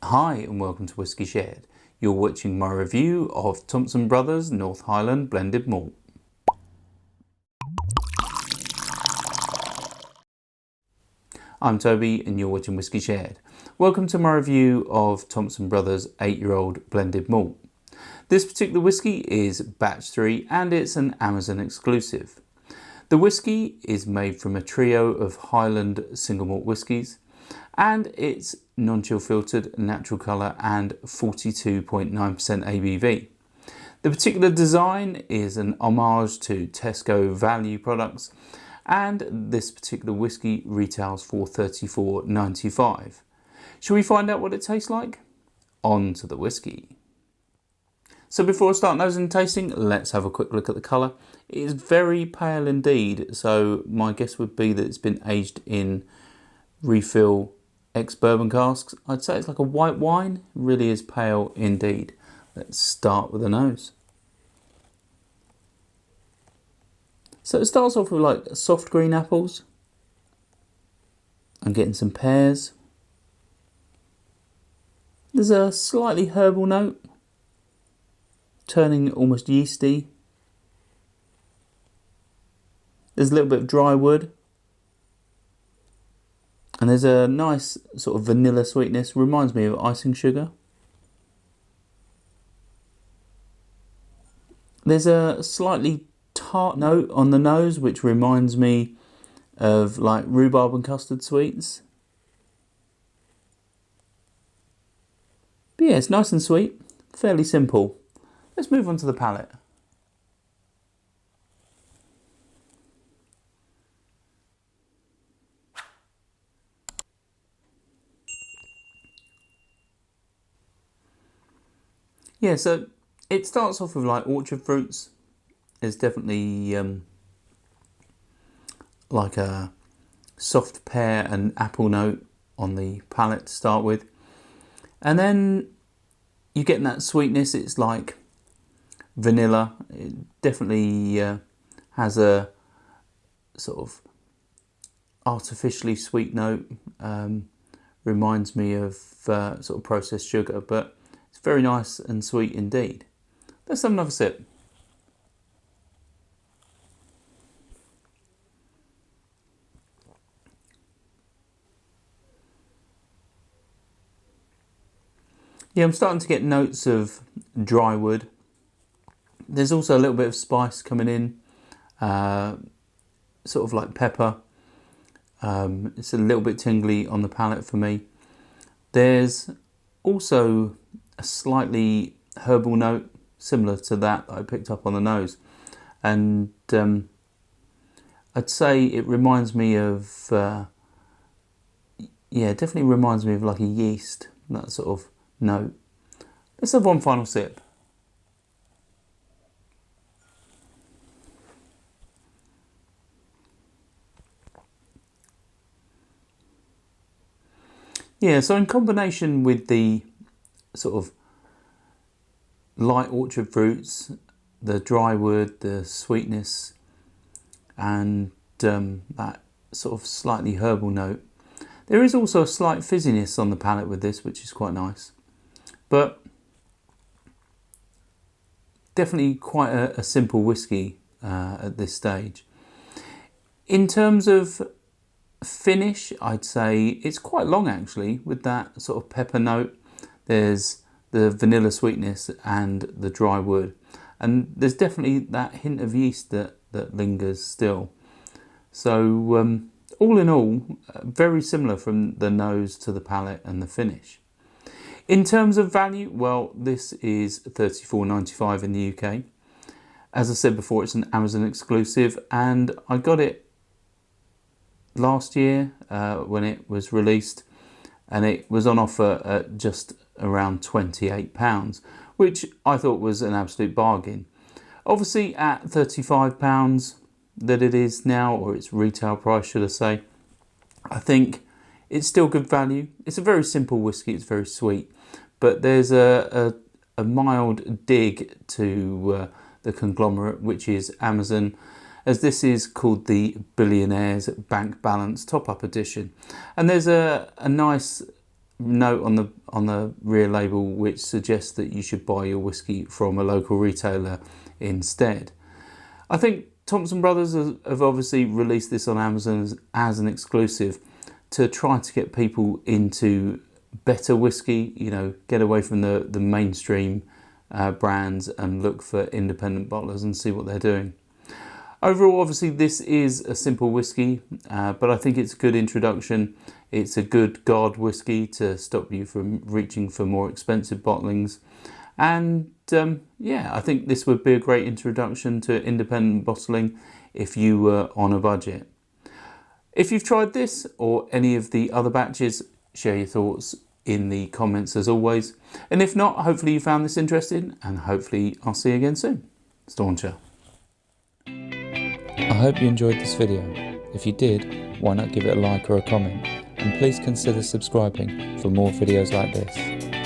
Hi and welcome to Whisky Shared. You're watching my review of Thompson Bros North Highland blended malt. I'm Toby and you're watching Whisky Shared. Welcome to my review of Thompson Bros 8-year-old blended malt. This particular whisky is batch 3 and it's an Amazon exclusive. The whisky is made from a trio of Highland single malt whiskies and it's non-chill filtered, natural colour and 42.9% ABV. The particular design is an homage to Tesco value products and this particular whisky retails for $34.95. Shall we find out what it tastes like? On to the whisky. So before I start nosing and tasting, let's have a quick look at the colour. It is very pale indeed, so my guess would be that it's been aged in refill ex-bourbon casks. I'd say it's like a white wine. It really is pale indeed. Let's start with the nose. So it starts off with like soft green apples. I'm getting some pears. There's a slightly herbal note, turning almost yeasty. There's a little bit of dry wood. And there's a nice sort of vanilla sweetness, reminds me of icing sugar. There's a slightly tart note on the nose, which reminds me of like rhubarb and custard sweets. But yeah, it's nice and sweet, fairly simple. Let's move on to the palate. Yeah, so it starts off with like orchard fruits. There's definitely like a soft pear and apple note on the palate to start with. And then you get that sweetness, it's like vanilla. It definitely has a sort of artificially sweet note. Reminds me of sort of processed sugar, but it's very nice and sweet indeed. Let's have another sip. Yeah, I'm starting to get notes of dry wood. There's also a little bit of spice coming in, sort of like pepper. It's a little bit tingly on the palate for me. There's also a slightly herbal note, similar to that I picked up on the nose. And I'd say it reminds me of, yeah, definitely reminds me of like a yeast, that sort of note. Let's have one final sip. Yeah, so in combination with the sort of light orchard fruits, the dry wood, the sweetness, and that sort of slightly herbal note. There is also a slight fizziness on the palate with this, which is quite nice. But definitely quite a simple whisky at this stage. In terms of finish, I'd say it's quite long actually, with that sort of pepper note. There's the vanilla sweetness and the dry wood. And there's definitely that hint of yeast that lingers still. So all in all, very similar from the nose to the palate and the finish. In terms of value, well, this is $34.95 in the UK. As I said before, it's an Amazon exclusive and I got it last year when it was released, and it was on offer at just around £28, which I thought was an absolute bargain. Obviously at £35 that it is now, or its retail price should I say, I think it's still good value. It's a very simple whisky, it's very sweet, but there's a mild dig to the conglomerate, which is Amazon, as this is called the Billionaires Bank Balance Top-Up Edition. And there's a nice note on the rear label which suggests that you should buy your whiskey from a local retailer instead. I think Thompson Brothers have obviously released this on Amazon as an exclusive to try to get people into better whiskey, you know, get away from the mainstream brands and look for independent bottlers and see what they're doing. Overall, obviously, this is a simple whiskey, but I think it's a good introduction. It's a good guard whiskey to stop you from reaching for more expensive bottlings. And yeah, I think this would be a great introduction to independent bottling if you were on a budget. If you've tried this or any of the other batches, share your thoughts in the comments as always. And if not, hopefully you found this interesting, and hopefully I'll see you again soon. Stauncher. I hope you enjoyed this video. If you did, why not give it a like or a comment, and please consider subscribing for more videos like this.